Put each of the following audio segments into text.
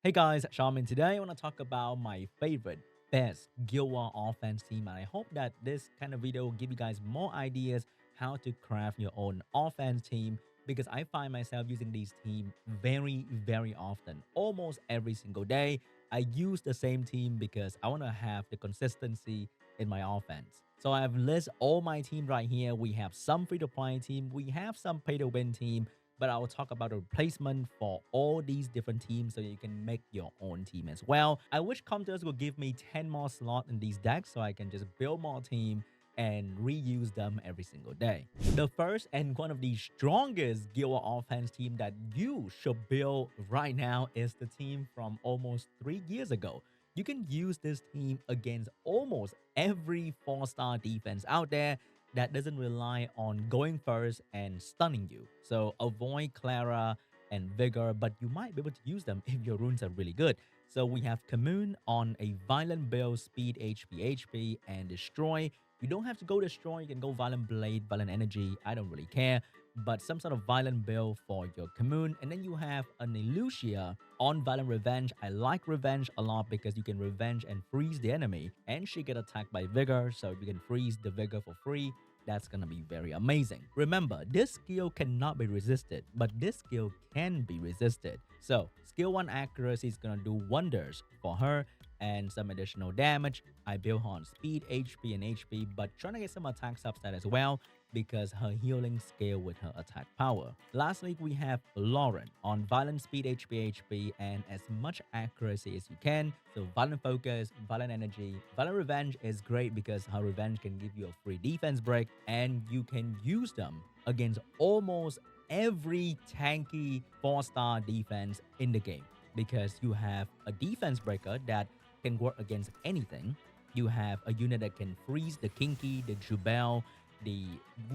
Hey guys, Shaman. Today I want to talk about my favorite, best Guild War offense team, and I hope that this kind of video will give you guys more ideas how to craft your own offense team because I find myself using these team very often, almost every single day. I use the same team because I want to have the consistency in my offense. So I've listed all my team right here. We have some free-to-play team, we have some pay-to-win team, but I will talk about a replacement for all these different teams so you can make your own team as well. I wish Comters will give me 10 more slots in these decks so I can just build more team and reuse them every single day. The first and one of the strongest Guild War offense team that you should build right now is the team from almost 3 years ago. You can use this team against almost every 4-star defense out there that doesn't rely on going first and stunning you. So avoid Clara and Vigor, but you might be able to use them if your runes are really good. So we have Khamun on a Violent Build, Speed, HP, and Destroy. You don't have to go Destroy, you can go Violent Blade, Violent Energy, I don't really care. But some sort of Violent Build for your Khamun. And then you have an Elucia on Violent Revenge. I like Revenge a lot because you can Revenge and freeze the enemy. And she get attacked by Vigor, so you can freeze the Vigor for free. That's gonna be very amazing. Remember, this skill cannot be resisted, but this skill can be resisted. So, skill 1 accuracy is gonna do wonders for her and some additional damage. I build her on speed, HP, and HP, but trying to get some attack substat as well because her healing scale with her attack power. Lastly, we have Loren on violent speed, HP, and as much accuracy as you can. So violent focus, violent energy, violent revenge is great because her revenge can give you a free defense break and you can use them against almost every tanky 4-star defense in the game because you have a defense breaker that can work against anything. You have a unit that can freeze the Kinky, the Jubel, the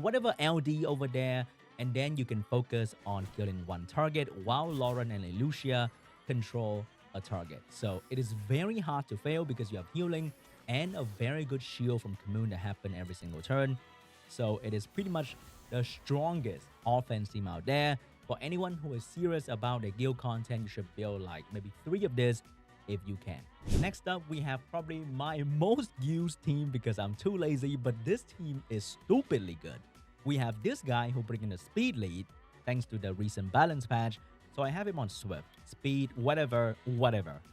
whatever LD over there, and then you can focus on killing one target while Loren and Elucia control a target. So it is very hard to fail because you have healing and a very good shield from Khamun that happen every single turn. So it is pretty much the strongest offense team out there. For anyone who is serious about the guild content, you should build like maybe 3 of this if you can. Next up, we have probably my most used team because I'm too lazy, but this team is stupidly good. We have this guy who bring in a speed lead thanks to the recent balance patch. So I have him on Swift, speed, whatever.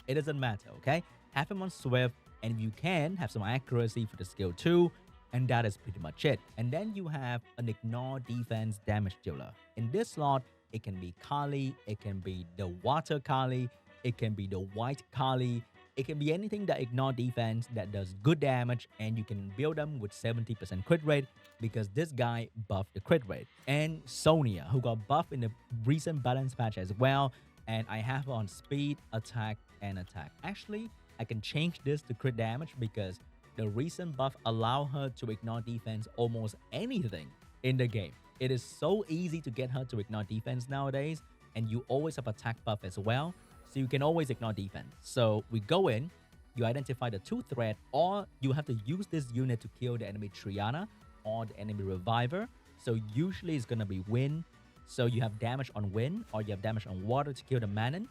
It doesn't matter, okay? Have him on Swift, and if you can, have some accuracy for the skill 2, and that is pretty much it. And then you have an ignore defense damage dealer. In this slot, it can be Kali, it can be the water Kali, it can be the white Kali, it can be anything that ignore defense that does good damage, and you can build them with 70% crit rate because this guy buffed the crit rate. And Sonia, who got buffed in the recent balance patch as well, and I have her on speed, attack, and attack. Actually, I can change this to crit damage because the recent buff allow her to ignore defense almost anything in the game. It is so easy to get her to ignore defense nowadays, and you always have attack buff as well, so you can always ignore defense. So we go in, you identify the 2 threat, or you have to use this unit to kill the enemy Triana or the enemy Reviver. So usually it's gonna be wind. So you have damage on wind, or you have damage on water to kill the Manon.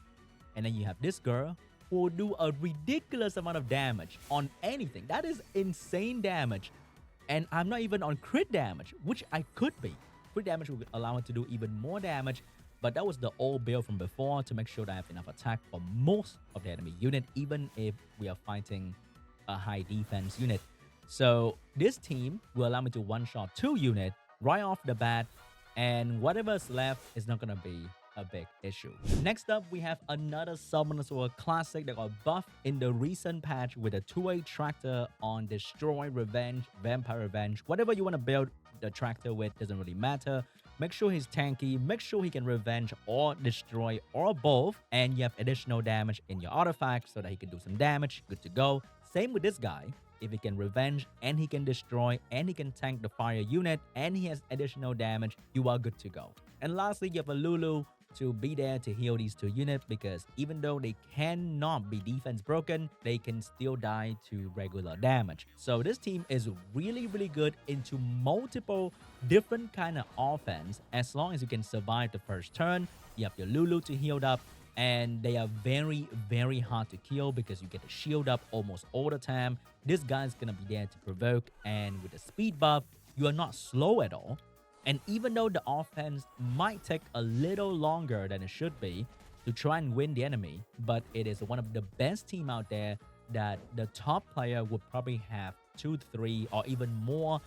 And then you have this girl who will do a ridiculous amount of damage on anything. That is insane damage. And I'm not even on crit damage, which I could be. Crit damage would allow her to do even more damage. But that was the old build from before to make sure that I have enough attack for most of the enemy unit, even if we are fighting a high defense unit. So this team will allow me to one-shot 2 units right off the bat, and whatever's left is not going to be a big issue. Next up, we have another Summoner Sword classic that got buffed in the recent patch with a 2-way tractor on Destroy, Revenge, Vampire Revenge. Whatever you want to build the tractor with doesn't really matter. Make sure he's tanky, make sure he can revenge or destroy or both, and you have additional damage in your artifact so that he can do some damage. Good to go. Same with this guy. If he can revenge and he can destroy and he can tank the fire unit and he has additional damage, you are good to go. And lastly, you have a Lulu to be there to heal these 2 units because even though they cannot be defense broken, they can still die to regular damage. So this team is really good into multiple different kind of offense as long as you can survive the first turn. You have your Lulu to heal up, and they are very, very hard to kill because you get the shield up almost all the time. This guy's gonna be there to provoke, and with the speed buff, you are not slow at all. And even though the offense might take a little longer than it should be to try and win the enemy, but it is one of the best team out there that the top player would probably have 2, 3, or even more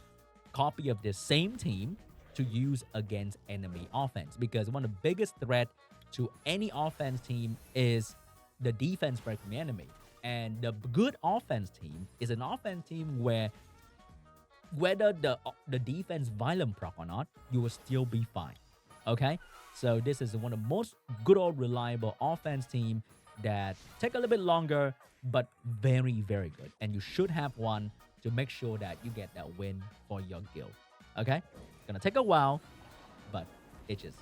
copy of the same team to use against enemy offense, because one of the biggest threat to any offense team is the defense break from the enemy. And the good offense team is an offense team where whether the defense violent proc or not, you will still be fine. Okay, so this is one of the most good old reliable offense team that take a little bit longer but very, very good, and you should have one to make sure that you get that win for your guild. Okay, gonna take a while, but it's just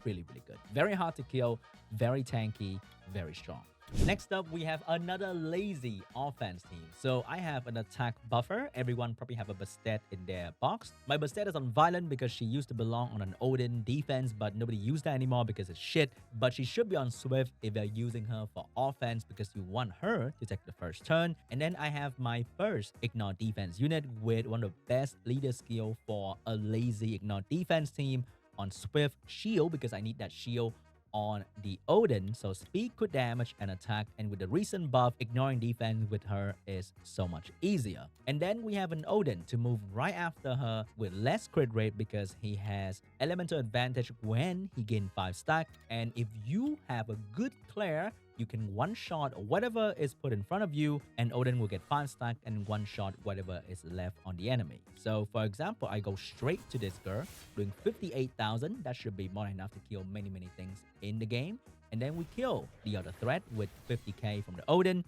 really, really good. Very hard to kill, very tanky, very strong. Next up, we have another lazy offense team. So I have an attack buffer. Everyone probably have a Bastet in their box. My Bastet is on violent because she used to belong on an Odin defense, but nobody used that anymore because it's shit. But she should be on Swift if you're using her for offense, because you want her to take the first turn. And then I have my first Ignore defense unit with one of the best leader skill for a lazy Ignore defense team on Swift Shield, because I need that shield on the Odin, so speed, crit damage, and attack. And with the recent buff, ignoring defense with her is so much easier. And then we have an Odin to move right after her with less crit rate because he has elemental advantage when he gains 5 stack. And if you have a good Claire, you can one-shot whatever is put in front of you, and Odin will get 5 stack and one-shot whatever is left on the enemy. So for example, I go straight to this girl doing 58,000. That should be more than enough to kill many, many things in the game. And then we kill the other threat with 50k from the Odin,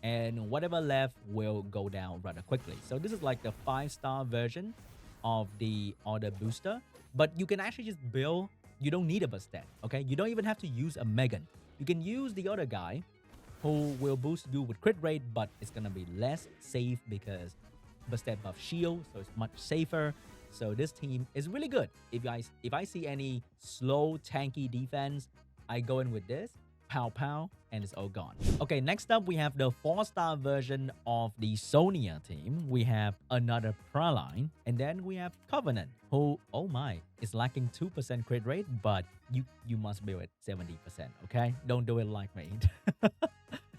and whatever left will go down rather quickly. So this is like the 5-star version of the other booster, but you can actually just build. You don't need a Bastet, okay? You don't even have to use a Megan. You can use the other guy who will boost you with crit rate, but it's gonna be less safe because Bastet buff shield, so it's much safer. So this team is really good. If I see any slow tanky defense, I go in with this, pow pow, and it's all gone. Okay, next up we have the 4-star version of the Sonia team. We have another Praline, and then we have Covenant, who, oh my, is lacking 2% crit rate, but you must build it 70%, okay? Don't do it like me.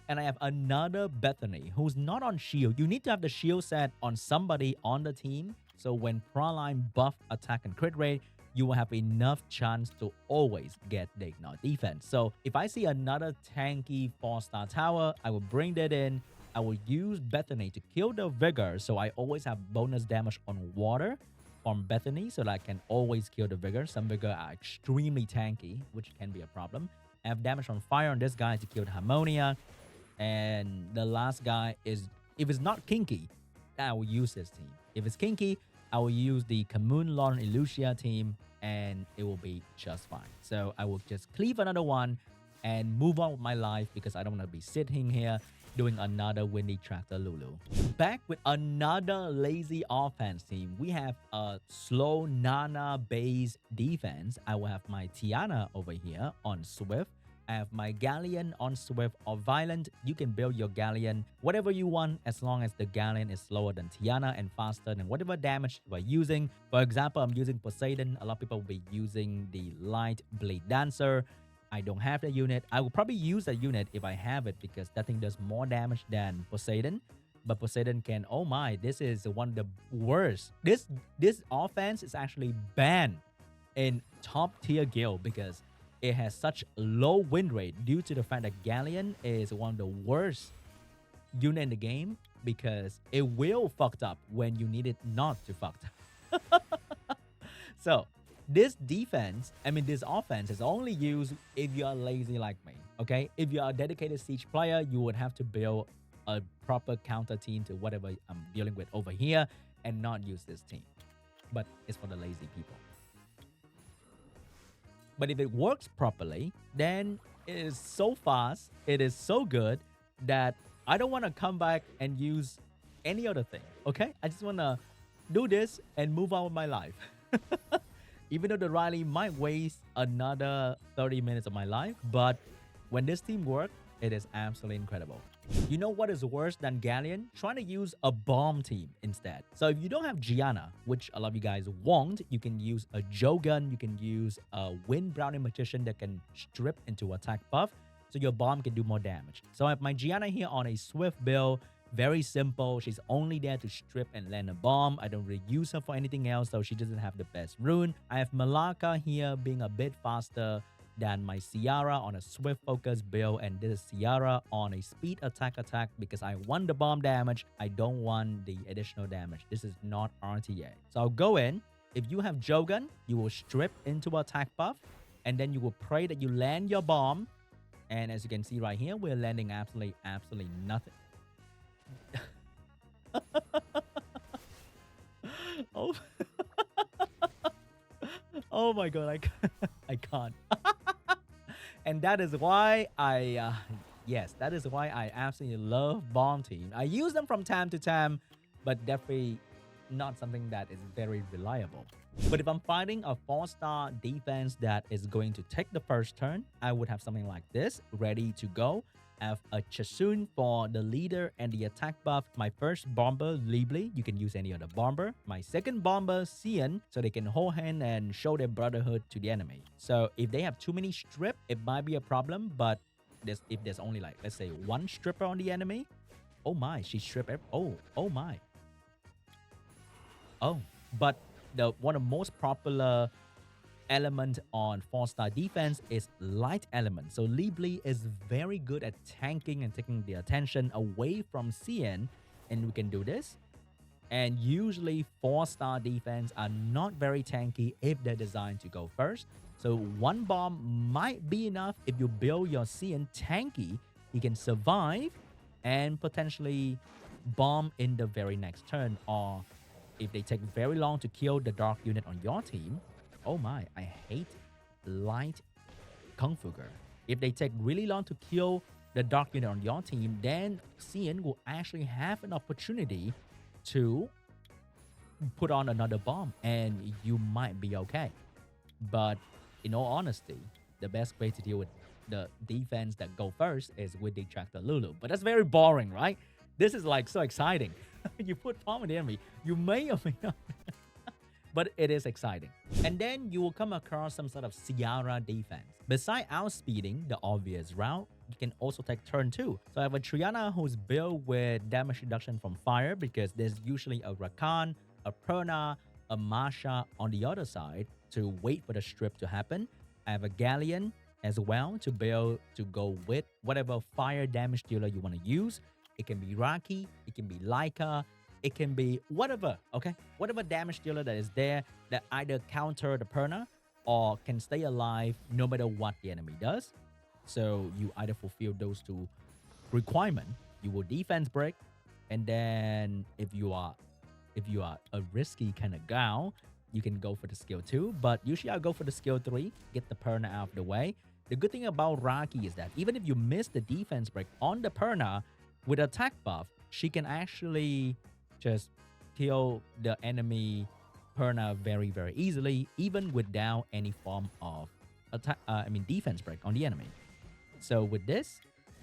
And I have another Bethany, who's not on shield. You need to have the shield set on somebody on the team, so when Praline buff attack and crit rate, you will have enough chance to always get the Ignore defense. So if I see another tanky 4-star tower, I will bring that in. I will use Bethany to kill the Vigor, so I always have bonus damage on water from Bethany, so that I can always kill the Vigor. Some Vigor are extremely tanky, which can be a problem. I have damage on fire on this guy to kill the Harmonia. And the last guy is, if it's not kinky, I will use this team. If it's kinky, I will use the Khamun, Loren, Elucia team, and it will be just fine. So I will just cleave another one and move on with my life, because I don't want to be sitting here doing another Windy Tractor Lulu. Back with another lazy offense team. We have a slow Nana-based defense. I will have my Tiana over here on Swift. I have my Galleon on Swift or Violent. You can build your Galleon whatever you want, as long as the Galleon is slower than Tiana and faster than whatever damage you are using. For example, I'm using Poseidon. A lot of people will be using the Light Blade Dancer. I don't have the unit. I will probably use a unit if I have it, because that thing does more damage than Poseidon. But Poseidon can, oh my, this is one of the worst. This offense is actually banned in top tier guild because it has such low win rate due to the fact that Galleon is one of the worst unit in the game, because it will fucked up when you need it not to fucked up. So this defense, this offense is only used if you are lazy like me, okay? If you are a dedicated Siege player, you would have to build a proper counter team to whatever I'm dealing with over here and not use this team. But it's for the lazy people. But if it works properly, then it is so fast, it is so good that I don't want to come back and use any other thing, okay? I just want to do this and move on with my life. Even though the Riley might waste another 30 minutes of my life, but When this team works, it is absolutely incredible. You know what is worse than Galleon? Trying to use a bomb team instead. So if you don't have Giana, which a lot of you guys won't, you can use a Jogun, you can use a Wind Browning Magician that can strip into attack buff, so your bomb can do more damage. So I have my Giana here on a Swift build. Very simple. She's only there to strip and land a bomb. I don't really use her for anything else, so she doesn't have the best rune. I have Malaka here being a bit faster than my Seara on a swift focus build, and this is Seara on a speed attack because I want the bomb damage. I don't want the additional damage. This is not RTA. So I'll go in. If you have Jogun, you will strip into attack buff, and then you will pray that you land your bomb. And as you can see right here, we're landing absolutely nothing. Oh. Oh my god, I can't. And that is why yes, that is why I absolutely love bomb team. I use them from time to time, but definitely not something that is very reliable. But if I'm fighting a 4-star defense that is going to take the first turn, I would have something like this ready to go. I have a Chasun for the leader and the attack buff. My first bomber, Liebli, you can use any other bomber. My second bomber, Sian, so they can hold hand and show their brotherhood to the enemy. So if they have too many strip, it might be a problem, but if there's only like, let's say, one stripper on the enemy, oh my, she stripped oh my. Oh, but one of the most popular element on 4-star defense is light element. So Liebli is very good at tanking and taking the attention away from Sian, and we can do this. And usually 4-star defense are not very tanky if they're designed to go first. So one bomb might be enough. If you build your Sian tanky, he can survive and potentially bomb in the very next turn. Or if they take very long to kill the dark unit on your team, oh my, I hate light Kung Fu girl. If they take really long to kill the dark unit on your team, then Sian will actually have an opportunity to put on another bomb and you might be okay. But in all honesty, the best way to deal with the defense that go first is with the Tractor Lulu. But that's very boring, right? This is like so exciting. You put bomb on the enemy, you may or may not. But it is exciting. And then you will come across some sort of Seara defense. Besides outspeeding, the obvious route, you can also take turn 2. So I have a Triana who's built with damage reduction from fire because there's usually a Rakan, a Perna, a Masha on the other side to wait for the strip to happen. I have a Galleon as well to build to go with whatever fire damage dealer you want to use. It can be Raki, it can be Laika, it can be whatever, okay? Whatever damage dealer that is there that either counter the Perna or can stay alive no matter what the enemy does. So you either fulfill those two requirements. You will defense break, and then if you are a risky kind of gal, you can go for the skill 2. But usually I'll go for the skill 3, get the Perna out of the way. The good thing about Raki is that even if you miss the defense break on the Perna, with attack buff, she can actually just kill the enemy Perna very, very easily, even without any form of attack. Defense break on the enemy. So with this,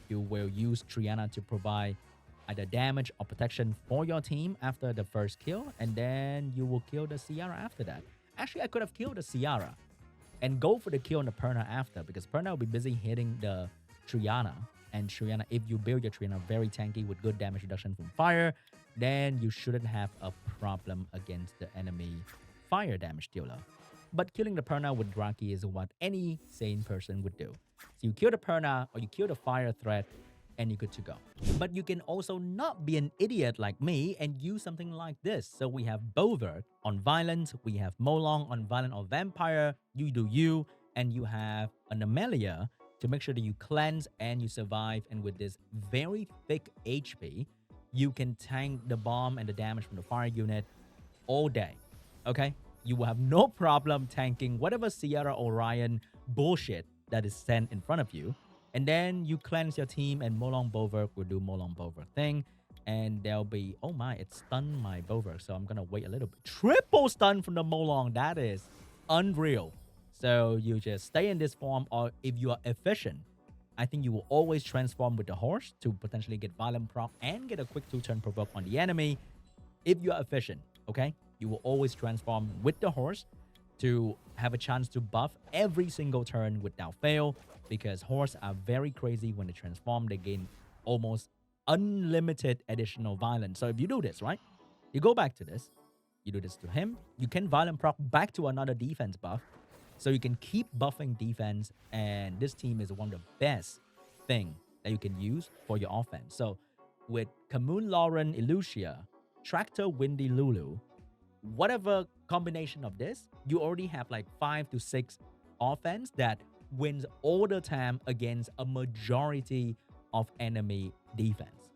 you will use Triana to provide either damage or protection for your team after the first kill, and then you will kill the Seara after that. Actually, I could have killed the Seara and go for the kill on the Perna after, because Perna will be busy hitting the Triana. And Triana, if you build your Triana very tanky with good damage reduction from fire, then you shouldn't have a problem against the enemy fire damage dealer. But killing the Perna with Raki is what any sane person would do. So you kill the Perna or you kill the fire threat and you're good to go. But you can also not be an idiot like me and use something like this. So we have Bolverk on Violent, we have Molong on Violent or Vampire, you do you, and you have an Amelia to make sure that you cleanse and you survive. And with this very thick HP, you can tank the bomb and the damage from the fire unit all day, okay? You will have no problem tanking whatever Seara or Ryan bullshit that is sent in front of you. And then you cleanse your team and Molong Bolverk will do Molong Bolverk thing. And they'll be, oh my, it stunned my Bolverk. So I'm going to wait a little bit. Triple stun from the Molong. That is unreal. So you just stay in this form, or if you are efficient, I think you will always transform with the horse to potentially get violent proc and get a quick 2-turn provoke on the enemy if you are efficient, okay? You will always transform with the horse to have a chance to buff every single turn without fail, because horse are very crazy when they transform. They gain almost unlimited additional violence. So if you do this, right? You go back to this, you do this to him, you can violent proc back to another defense buff. So you can keep buffing defense, and this team is one of the best thing that you can use for your offense. So with Khamun, Loren, Elucia, Tractor, Windy, Lulu, whatever combination of this, you already have like 5 to 6 offense that wins all the time against a majority of enemy defense.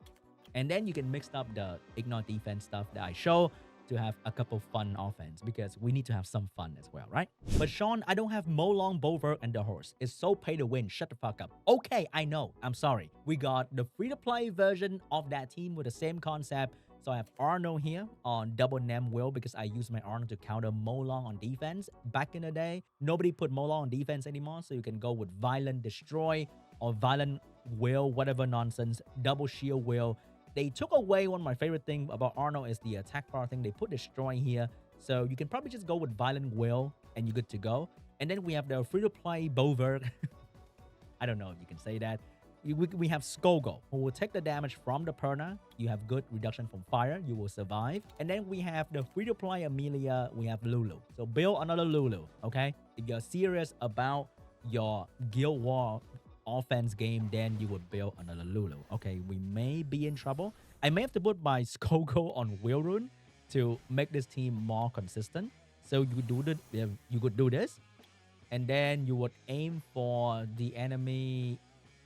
And then you can mix up the ignore defense stuff that I show to have a couple fun offense, because we need to have some fun as well, right? But Sean, I don't have Molong, Bolverk, and the horse. It's so pay to win. Shut the fuck up. Okay, I know. I'm sorry. We got the free-to-play version of that team with the same concept. So I have Arnold here on double Nem Will, because I use my Arnold to counter Molong on defense. Back in the day, nobody put Molong on defense anymore, so you can go with Violent Destroy or Violent Will, whatever nonsense, double Shield Will. They took away one of my favorite thing about Arnold is the attack power thing. They put Destroy here. So you can probably just go with Violent Will and you're good to go. And then we have the free-to-play Bolverk. I don't know if you can say that. We have Skogul, who will take the damage from the Perna. You have good reduction from fire. You will survive. And then we have the free-to-play Amelia. We have Lulu. So build another Lulu, okay? If you're serious about your Guild War offense game, then you would build another Lulu. Okay, we may be in trouble. I may have to put my Skogul on Wheel Rune to make this team more consistent. So you could do this, and then you would aim for the enemy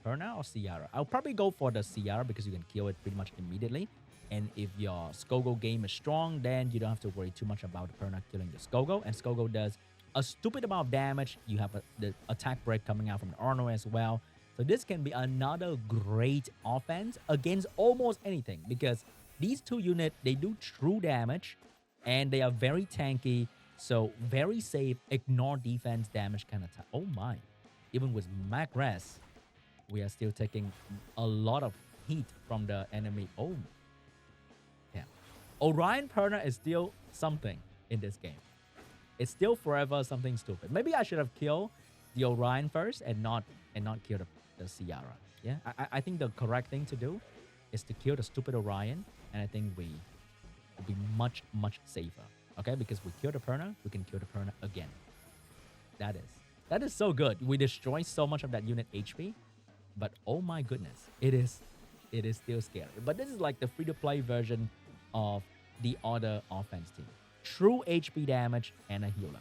Perna or Seara. I'll probably go for the Seara because you can kill it pretty much immediately. And if your Skogul game is strong, then you don't have to worry too much about Perna killing your Skogul. And Skogul does a stupid amount of damage. You have the attack break coming out from the Arnold as well. So this can be another great offense against almost anything, because these two units, they do true damage and they are very tanky. So very safe, ignore defense damage kind of time. Oh my. Even with Macras, we are still taking a lot of heat from the enemy. Oh, yeah. Orion Perna is still something in this game. It's still forever something stupid. Maybe I should have killed the Orion first and not kill the Seara. Yeah, I think the correct thing to do is to kill the stupid Orion, and I think we will be much, much safer. Okay, because we kill the Perna, we can kill the Perna again. That is so good. We destroy so much of that unit HP, but oh my goodness, it is still scary. But this is like the free-to-play version of the other offense team. True HP damage and a healer.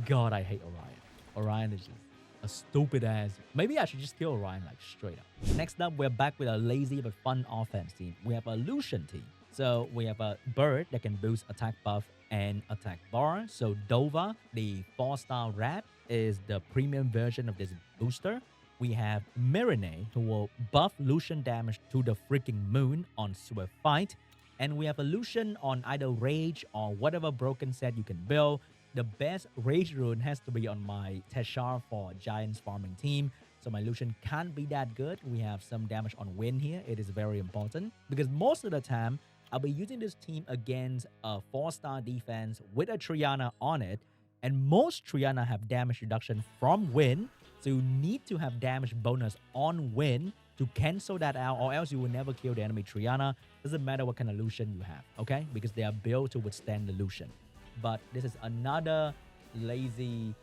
God, I hate Orion. Orion is just a stupid ass. Maybe I should just kill Orion like straight up. Next up, we're back with a lazy but fun offense team. We have a Lushen team. So we have a bird that can boost attack buff and attack bar. So Dova, the 4-star rat, is the premium version of this booster. We have Mirinae, who will buff Lushen damage to the freaking moon on Swift Fight. And we have a Lushen on either Rage or whatever broken set you can build. The best Rage rune has to be on my Teshar for Giants farming team. So my Lushen can't be that good. We have some damage on Wind here. It is very important because most of the time, I'll be using this team against a 4-star defense with a Triana on it. And most Triana have damage reduction from Wind. So you need to have damage bonus on Wind to cancel that out, or else you will never kill the enemy Triana. Doesn't matter what kind of Lushen you have, okay? Because they are built to withstand the Lushen. But this is another lazy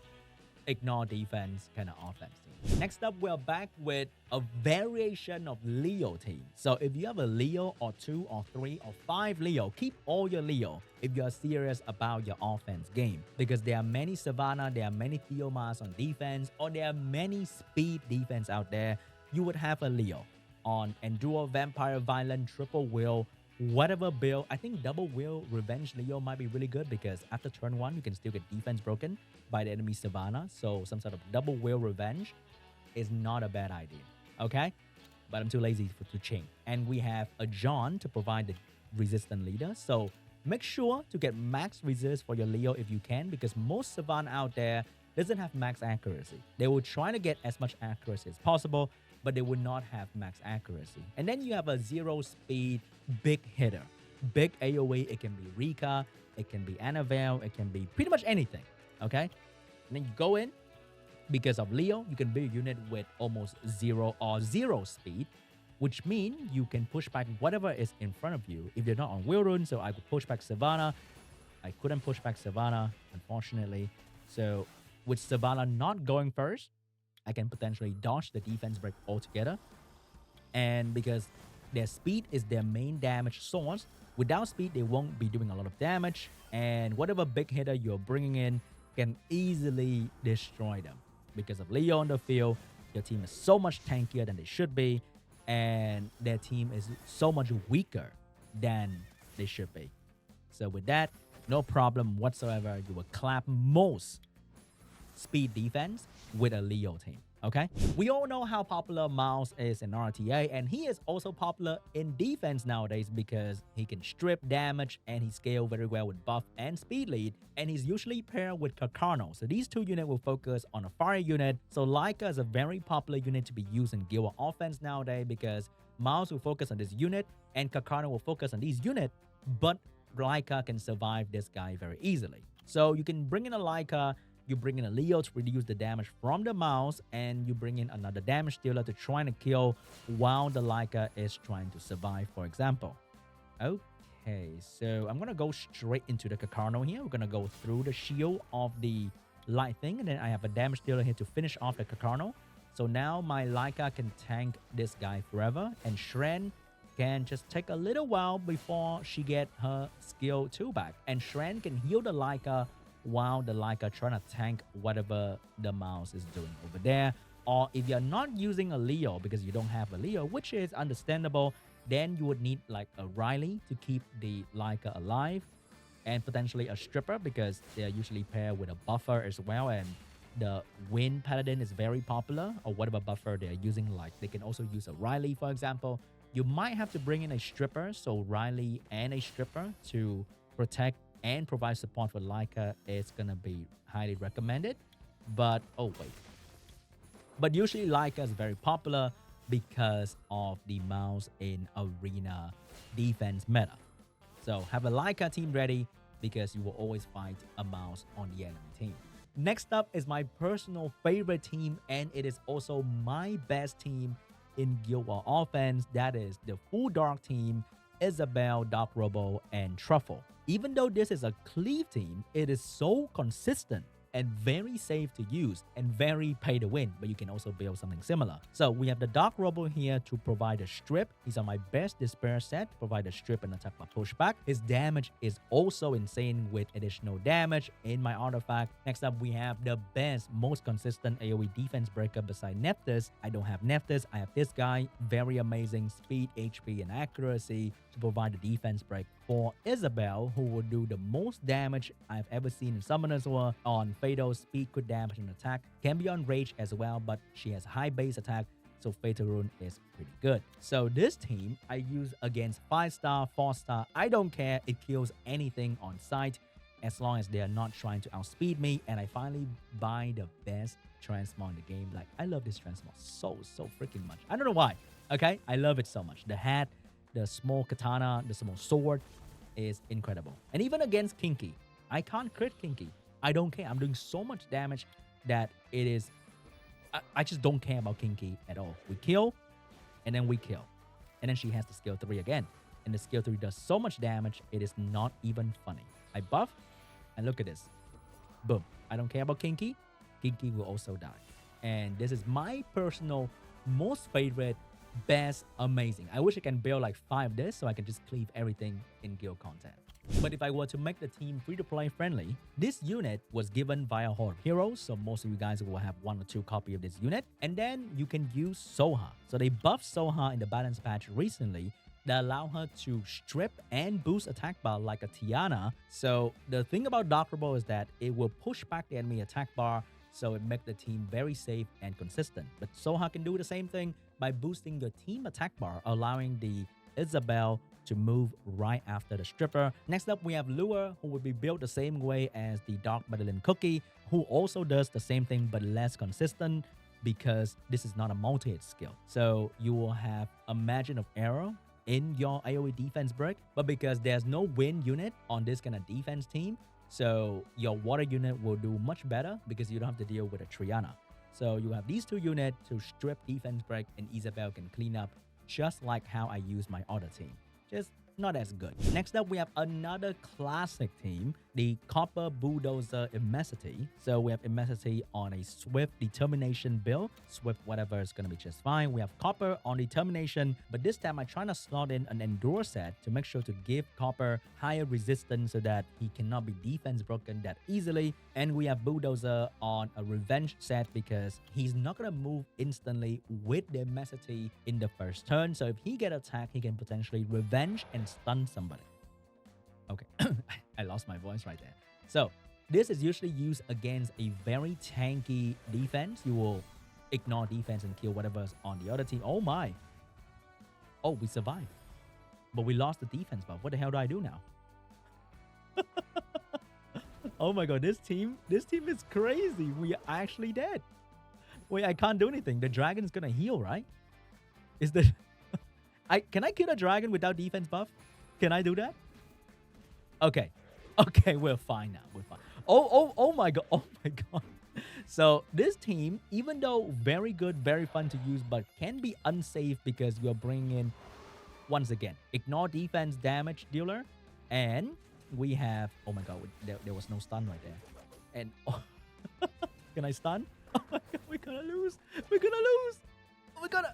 ignore defense kind of offense team. Next up, we're back with a variation of Leo team. So if you have a Leo or 2 or 3 or 5 Leo, keep all your Leo if you're serious about your offense game. Because there are many Savannah, there are many Theomas on defense, or there are many speed defense out there. You would have a Leo on Endure, Vampire, Violent, Triple Will, whatever build. I think Double Will Revenge Leo might be really good because after turn 1, you can still get defense broken by the enemy Savannah. So some sort of Double Will Revenge is not a bad idea, okay? But I'm too lazy to change. And we have a Jeanne to provide the resistant leader. So make sure to get max resist for your Leo if you can, because most Savannah out there doesn't have max accuracy. They will try to get as much accuracy as possible, but they will not have max accuracy. And then you have a 0 speed big hitter. Big AoE, it can be Rika, it can be Annabelle, it can be pretty much anything, okay? And then you go in, because of Leo, you can build a unit with almost 0 or 0 speed, which means you can push back whatever is in front of you. If they're not on wheel rune, so I could push back Savannah. I couldn't push back Savannah, unfortunately. So with Savannah not going first, I can potentially dodge the defense break altogether. And because their speed is their main damage source, without speed, they won't be doing a lot of damage. And whatever big hitter you're bringing in can easily destroy them. Because of Leo on the field, their team is so much tankier than they should be. And their team is so much weaker than they should be. So with that, no problem whatsoever. You will clap most speed defense with a Leo team. Okay, we all know how popular Miles is in RTA, and he is also popular in defense nowadays because he can strip damage and he scales very well with buff and speed lead, and he's usually paired with Kakano. So these two units will focus on a fire unit. So Laika is a very popular unit to be used in Guild War offense nowadays because Miles will focus on this unit and Kakano will focus on these units, but Laika can survive this guy very easily. So you can bring in a Laika, you bring in a Leo to reduce the damage from the mouse, and you bring in another damage dealer to try to kill while the Laika is trying to survive, for example. Okay, so I'm going to go straight into the Kakano here. We're going to go through the shield of the light thing, and then I have a damage dealer here to finish off the Kakano. So now my Laika can tank this guy forever, and Shren can just take a little while before she get her skill 2 back. And Shren can heal the Laika while the Laika trying to tank whatever the mouse is doing over there. Or if you're not using a Leo because you don't have a Leo, which is understandable, then you would need like a Riley to keep the Laika alive, and potentially a stripper because they're usually paired with a buffer as well, and the wind paladin is very popular, or whatever buffer they're using. Like they can also use a Riley, for example. You might have to bring in a stripper, so Riley and a stripper to protect and provide support for Laika is gonna be highly recommended. But oh wait, but usually Laika is very popular because of the mouse in arena defense meta. So have a Laika team ready because you will always fight a mouse on the enemy team. Next up is my personal favorite team, and it is also my best team in Guild War offense. That is the full dark team, Isabel, Dark Robo, and Truffle. Even though this is a cleave team, it is so consistent and very safe to use and very pay to win, but you can also build something similar. So we have the Dark Robo here to provide a strip. He's on my best despair set to provide a strip and attack by pushback. His damage is also insane with additional damage in my artifact. Next up, we have the best, most consistent AoE defense breaker beside Nephthys. I don't have Nephthys, I have this guy. Very amazing speed, HP, and accuracy to provide the defense break for Isabel, who will do the most damage I've ever seen in Summoners War on Fatal, speed, crit damage, and attack. Can be on rage as well, but she has high base attack, so Fatal Rune is pretty good. So this team I use against 5-star, 4-star. I don't care, it kills anything on sight as long as they are not trying to outspeed me. And I finally buy the best transmog in the game. Like, I love this transmog so freaking much. I don't know why. Okay, I love it so much. The hat, the small katana, the small sword is incredible. And even against Kinky, I can't crit Kinky. I don't care. I'm doing so much damage that it is... I just don't care about Kinky at all. We kill, and then we kill. And then she has the skill 3 again. And the skill 3 does so much damage, it is not even funny. I buff, and look at this. Boom. I don't care about Kinky. Kinky will also die. And this is my personal most favorite, best, amazing. I wish I can build like 5 of this so I can just cleave everything in guild content. But if I were to make the team free-to-play friendly, this unit was given via Horde of Heroes, so most of you guys will have 1 or 2 copies of this unit. And then you can use Soha. So they buffed Soha in the balance patch recently that allow her to strip and boost attack bar like a Tiana. So the thing about Dark Robo is that it will push back the enemy attack bar, so it makes the team very safe and consistent. But Soha can do the same thing by boosting your team attack bar, allowing the Isabel to move right after the stripper. Next up, we have Lure, who will be built the same way as the Dark Madeleine Cookie, who also does the same thing but less consistent because this is not a multi-hit skill. So you will have a margin of error in your AoE defense break, but because there's no wind unit on this kind of defense team, so your water unit will do much better because you don't have to deal with a Triana. So you have these two units to strip defense break, and Isabel can clean up just like how I use my other team. Just not as good. Next up, we have another classic team, the Copper Bulldozer Immensity. So we have Immensity on a Swift Determination build. Swift whatever is going to be just fine. We have Copper on Determination, but this time I'm trying to slot in an Endure set to make sure to give Copper higher resistance so that he cannot be defense broken that easily. And we have Bulldozer on a Revenge set because he's not going to move instantly with the Immensity in the first turn. So if he get attacked, he can potentially Revenge and stun somebody. Okay, I lost my voice right there. So this is usually used against a very tanky defense. You will ignore defense and kill whatever's on the other team. Oh my. Oh, we survived. But we lost the defense buff. What the hell do I do now? Oh my god, this team is crazy. We are actually dead. Wait, I can't do anything. The dragon's gonna heal, right? Is the can I kill a dragon without defense buff? Can I do that? Okay. Okay, we're fine now. We're fine. Oh my god. Oh my god. So this team, even though very good, very fun to use, but can be unsafe because you're bringing in, once again, ignore defense damage dealer. And we have, oh my god, there was no stun right there. And oh, can I stun? Oh my god, we're gonna lose. We're gonna lose. We're gonna...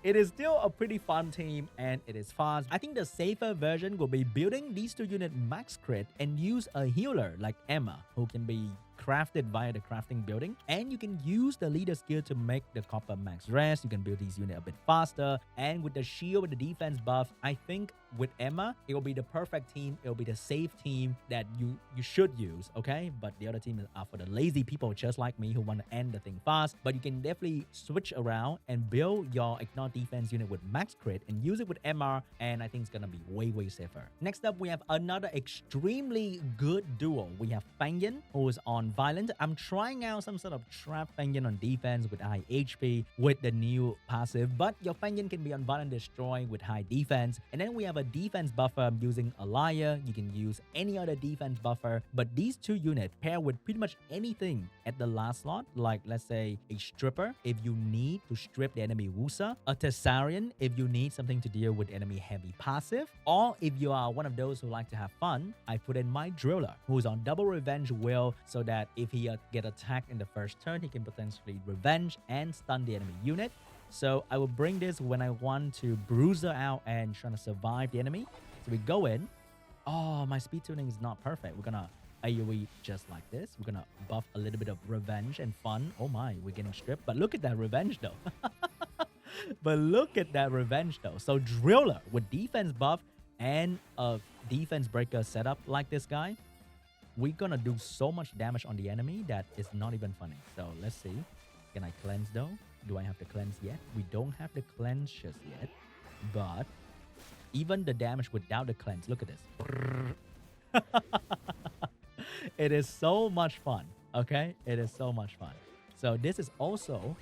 It is still a pretty fun team and it is fast. I think the safer version will be building these two unit max crit and use a healer like Emma, who can be crafted via the crafting building, and you can use the leader skill to make the copper max rest. You can build these units a bit faster, and with the shield with the defense buff, I think with Emma it will be the perfect team. It will be the safe team that you should use, okay? But the other team are for the lazy people just like me who want to end the thing fast. But you can definitely switch around and build your ignore defense unit with max crit and use it with MR, and I think it's gonna be way safer. Next up, we have another extremely good duo. We have Feng Yan, who is on Violent. I'm trying out some sort of trap Feng Yan on defense with high HP with the new passive, but your Feng Yan can be on Violent Destroy with high defense. And then we have a defense buffer. I'm using Elucia. You can use any other defense buffer, but these two units pair with pretty much anything at the last slot, like let's say a stripper if you need to strip the enemy Wusa, a Thessalian if you need something to deal with enemy heavy passive, or if you are one of those who like to have fun, I put in my driller, who's on double revenge will, so that if he get attacked in the first turn, he can potentially revenge and stun the enemy unit. So I will bring this when I want to bruise her out and trying to survive the enemy. So we go in. Oh, my speed tuning is not perfect. We're gonna AoE just like this. We're gonna buff a little bit of revenge and fun. Oh my, we're getting stripped. But look at that revenge though. But look at that revenge though. So driller with defense buff and a defense breaker setup like this guy, we're gonna do so much damage on the enemy that it's not even funny. So let's see. Can I cleanse though? Do I have to cleanse yet? We don't have the cleanse just yet. But even the damage without the cleanse, look at this. It is so much fun. Okay? It is so much fun. So this is also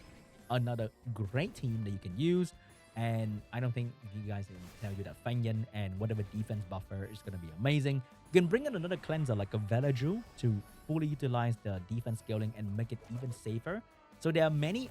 another great team that you can use. And I don't think you guys can tell you that Feng Yan and whatever defense buffer is going to be amazing. You can bring in another cleanser like a Velaju to fully utilize the defense scaling and make it even safer. So there are many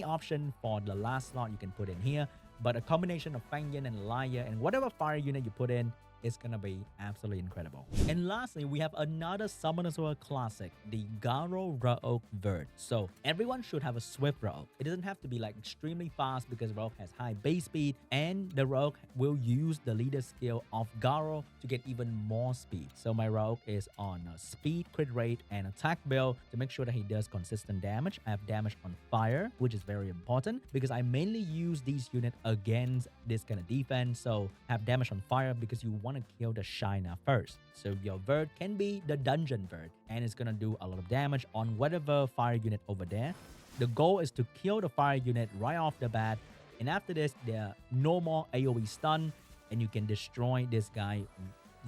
options for the last slot you can put in here. But a combination of Feng Yan and Elucia and whatever fire unit you put in is gonna be absolutely incredible. And lastly, we have another Summoner's War classic, the Garo Raok Verd. So everyone should have a Swift Raok. It doesn't have to be like extremely fast because Raok has high base speed, and the Raok will use the leader skill of Garo to get even more speed. So my Raok is on speed, crit rate, and attack build to make sure that he does consistent damage. I have damage on fire, which is very important because I mainly use these units against this kind of defense. So have damage on fire because you want to kill the Shiner first. So your Verd can be the dungeon Verd, and it's gonna do a lot of damage on whatever fire unit over there. The goal is to kill the fire unit right off the bat And after this, there are no more AoE stun, and you can destroy this guy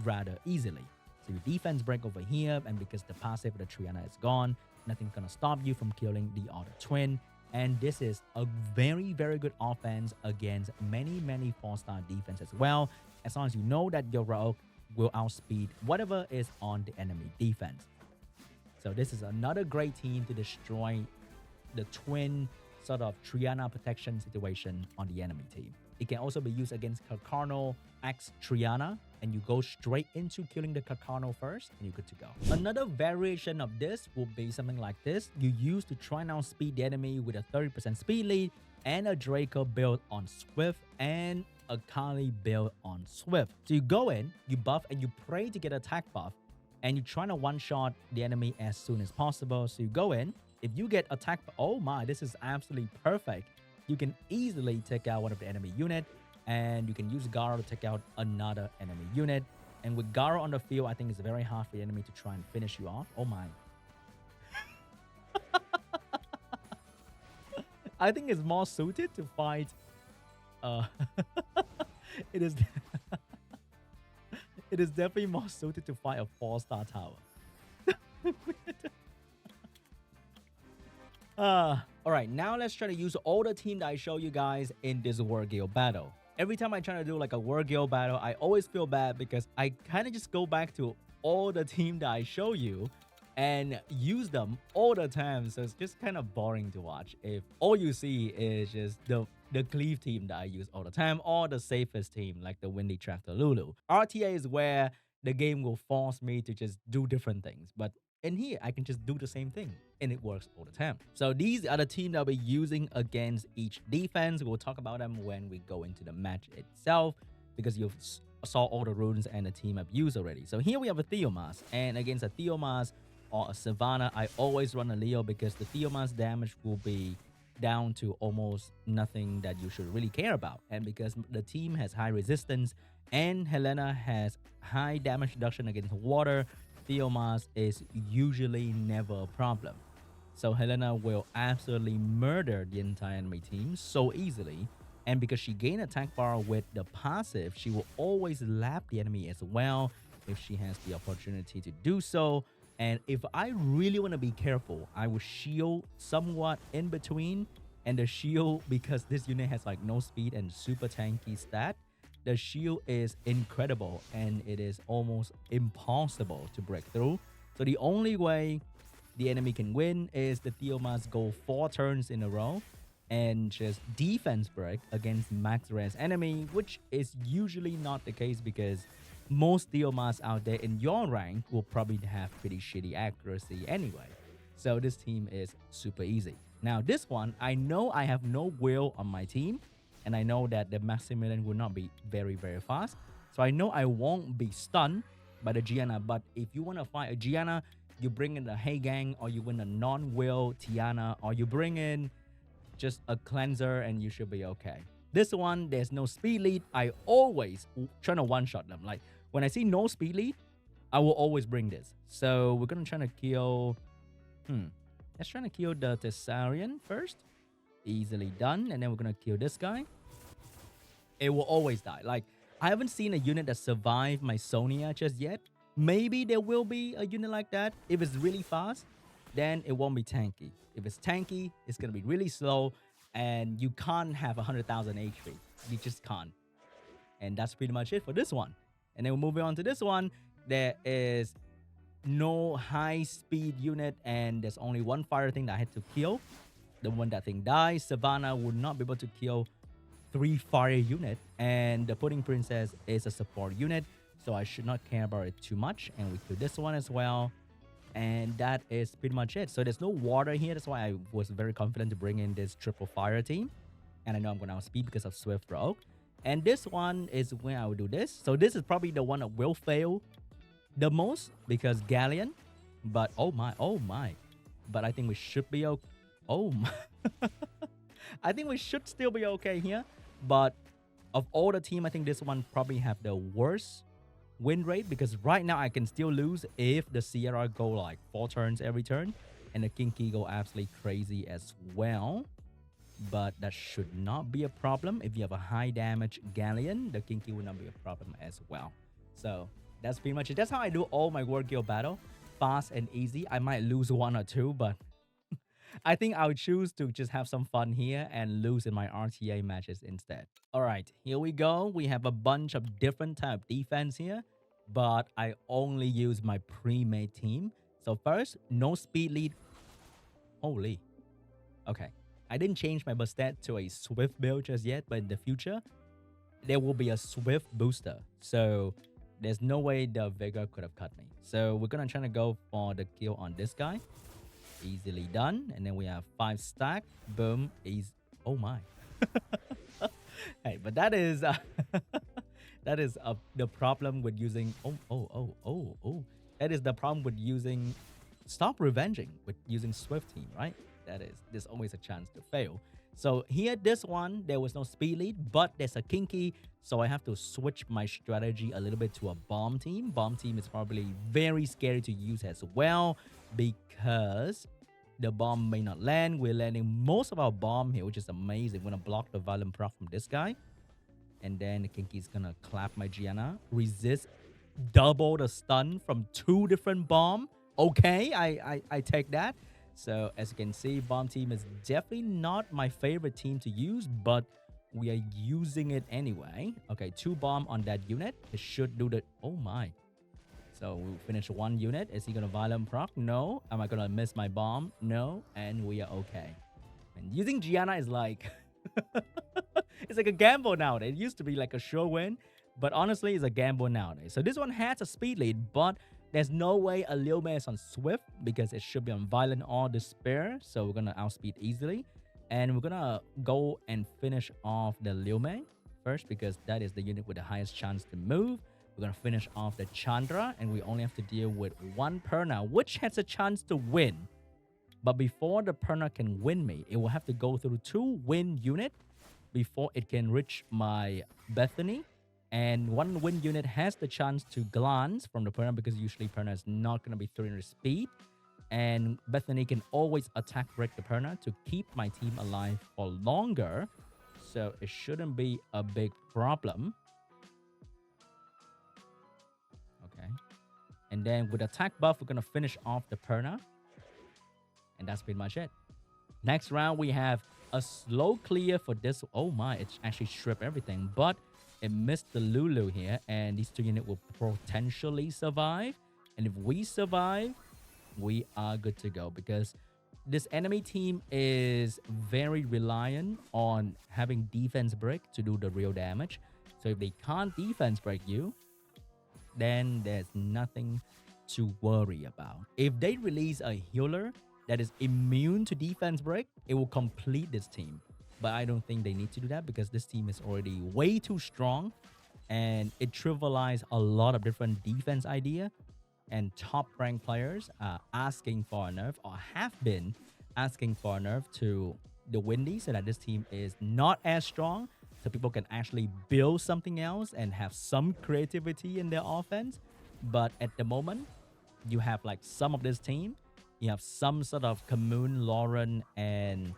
rather easily. So your defense break over here, and because the passive of the Triana is gone, nothing's gonna stop you from killing the other twin. And this is a very, very good offense against many, many 4-star defense as well, as long as you know that your rogue will outspeed whatever is on the enemy defense. So this is another great team to destroy the twin sort of Triana protection situation on the enemy team. It can also be used against Carcano X Triana, and you go straight into killing the Carcano first, and you're good to go. Another variation of this will be something like this. You use to try and outspeed the enemy with a 30% speed lead, and a Draco build on Swift, and a Kali build on Swift. So you go in, you buff, and you pray to get attack buff, and you're trying to one-shot the enemy as soon as possible. So you go in, if you get attack, oh my, this is absolutely perfect. You can easily take out one of the enemy unit, and you can use Garo to take out another enemy unit. And with Garo on the field, I think it's very hard for the enemy to try and finish you off. Oh my. I think it's more suited to fight. It is. It is definitely more suited to fight a 4-star tower. Alright, now let's try to use all the team that I show you guys in this War Guild battle. Every time I try to do like a War Guild battle, I always feel bad because I kind of just go back to all the team that I show you and use them all the time. So it's just kind of boring to watch if all you see is just the cleave team that I use all the time, or the safest team like the Windy Tractor Lulu. RTA is where the game will force me to just do different things. But in here, I can just do the same thing, and it works all the time. So these are the teams that I'll be using against each defense. We'll talk about them when we go into the match itself, because you saw all the runes and the team I've used already. So here we have a Theomas, and against a Theomas or a Savannah, I always run a Leo because the Theomas damage will be down to almost nothing that you should really care about. And because the team has high resistance and Helena has high damage reduction against water, Theomas is usually never a problem. So Helena will absolutely murder the entire enemy team so easily. And because she gained attack bar with the passive, she will always lap the enemy as well if she has the opportunity to do so. And if I really want to be careful, I will shield somewhat in between. And the shield, because this unit has like no speed and super tanky stat, the shield is incredible and it is almost impossible to break through. So the only way the enemy can win is the Theomas go 4 turns in a row and just defense break against max res enemy, which is usually not the case because most Theomas out there in your rank will probably have pretty shitty accuracy anyway. So this team is super easy. Now this one, I know I have no will on my team, and I know that the Maximilian will not be very, very fast. So I know I won't be stunned by the Giana, but if you want to fight a Giana, you bring in a Hey Gang, or you win a non-will Tiana, or you bring in just a cleanser and you should be okay. This one, there's no speed lead. I always try to one-shot them. Like when I see no speed lead, I will always bring this. So we're going to try to kill... Let's try to kill the Thessalian first. Easily done. And then we're going to kill this guy. It will always die. Like, I haven't seen a unit that survived my Sonia just yet. Maybe there will be a unit like that. If it's really fast, then it won't be tanky. If it's tanky, it's going to be really slow. And you can't have 100,000 HP. You just can't. And that's pretty much it for this one. And then we're moving on to this one. There is no high speed unit, and there's only one fire thing that I had to kill. The one that thing dies. Savannah would not be able to kill 3 fire unit, and the Pudding Princess is a support unit, so I should not care about it too much. And we kill this one as well, and that is pretty much it. So there's no water here. That's why I was very confident to bring in this triple fire team, and I know I'm going to outspeed because of Swift Rogue. And this one is when I will do this. So this is probably the one that will fail the most because Galleon. But oh my. But I think we should be okay. Oh my. I think we should still be okay here. But of all the team, I think this one probably have the worst win rate, because right now I can still lose if the Seara go like 4 turns every turn and the Kinky go absolutely crazy as well. but that should not be a problem. If you have a high damage Galleon, the Kinky will not be a problem as well. So that's pretty much it. That's how I do all my War Guild battle. Fast and easy. I might lose one or two, but I think I would choose to just have some fun here and lose in my RTA matches instead. All right, here we go. We have a bunch of different type of defense here, but I only use my pre-made team. So first, no speed lead. Holy. Okay. I didn't change my Bastet to a Swift build just yet, but in the future, there will be a Swift booster. So there's no way the Vigor could have cut me. So we're going to try to go for the kill on this guy. Easily done. And then we have 5 stack. Boom. Easy. Oh my. Hey, but that is that is the problem with using that is the problem with using stop revenging with using Swift team, right? That is, there's always a chance to fail. So here, this one, there was no speed lead, but there's a Kinky, so I have to switch my strategy a little bit to a bomb team. Bomb team is probably very scary to use as well because the bomb may not land. We're landing most of our bomb here, which is amazing. We're gonna block the violent proc from this guy. And then the Kinky's gonna clap my Giana. Resist double the stun from 2 different bomb. Okay, I take that. So as you can see, bomb team is definitely not my favorite team to use, but we are using it anyway. Okay, 2 bomb on that unit. It should do the... Oh my. So we'll finish 1 unit. Is he gonna violent proc? No. Am I gonna miss my bomb? No. And we are okay. And using Giana is like... it's like a gamble nowadays. It used to be like a sure win, but honestly, it's a gamble nowadays. So this one has a speed lead, but there's no way a Liebli is on Swift because it should be on Violent or Despair. So we're going to outspeed easily. And we're going to go and finish off the Liebli first because that is the unit with the highest chance to move. We're going to finish off the Chandra and we only have to deal with 1 Perna, which has a chance to win. But before the Perna can win me, it will have to go through 2 win unit before it can reach my Bethany. And 1 win unit has the chance to glance from the Perna because usually Perna is not going to be 300 speed. And Bethany can always attack break the Perna to keep my team alive for longer. So it shouldn't be a big problem. Okay. And then with attack buff, we're going to finish off the Perna. And that's pretty much it. Next round, we have a slow clear for this. Oh my, it actually stripped everything. But it missed the Lulu here. And these 2 units will potentially survive. And if we survive, we are good to go. Because this enemy team is very reliant on having defense break to do the real damage. So if they can't defense break you, then there's nothing to worry about. If they release a healer that is immune to defense break, it will complete this team. But I don't think they need to do that because this team is already way too strong and it trivialized a lot of different defense idea. And top ranked players are asking for a nerf or have been asking for a nerf to the Windy so that this team is not as strong. So people can actually build something else and have some creativity in their offense. But at the moment, you have like some of this team. You have some sort of Khamun, Loren, and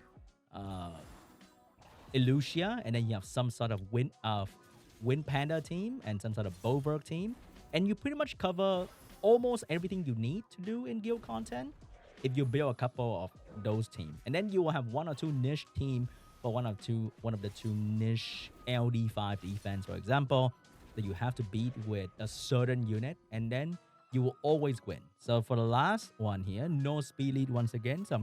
Elucia, and then you have some sort of Wind Panda team and some sort of Bolverk team, and you pretty much cover almost everything you need to do in guild content if you build a couple of those teams. And then you will have 1 or 2 niche team for one of the 2 niche LD5 defense, for example, that you have to beat with a certain unit, and then you will always win. So for the last one here, no speed lead once again. So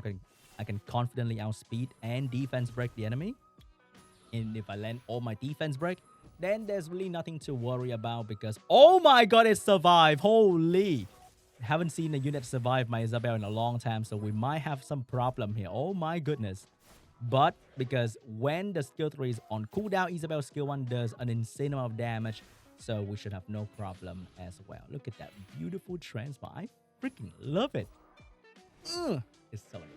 I can confidently outspeed and defense break the enemy. And if I land all my defense break, then there's really nothing to worry about because, oh my god, it survived. Holy. Haven't seen a unit survive my Isabel in a long time, so we might have some problem here. Oh my goodness. But because when the skill 3 is on cooldown, Isabel skill 1 does an insane amount of damage. So we should have no problem as well. Look at that beautiful transfer. I freaking love it. It's so nice.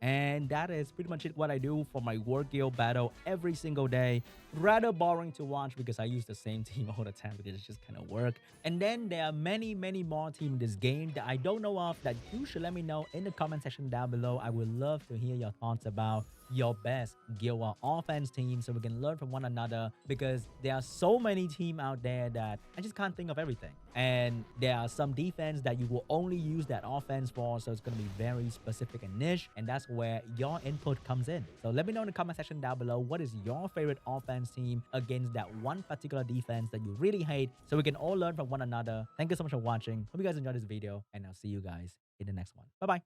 And that is pretty much it what I do for my War Guild battle every single day. Rather boring to watch because I use the same team all the time because it just kind of work. And then there are many more teams in this game that I don't know of that you should let me know in the comment section down below. I would love to hear your thoughts about your best Guild War offense team so we can learn from one another, because there are so many teams out there that I just can't think of everything. And there are some defense that you will only use that offense for, so it's going to be very specific and niche, and that's where your input comes in. So let me know in the comment section down below, what is your favorite offense team against that one particular defense that you really hate, so we can all learn from one another. Thank you so much for watching. Hope you guys enjoyed this video, and I'll see you guys in the next one. Bye bye.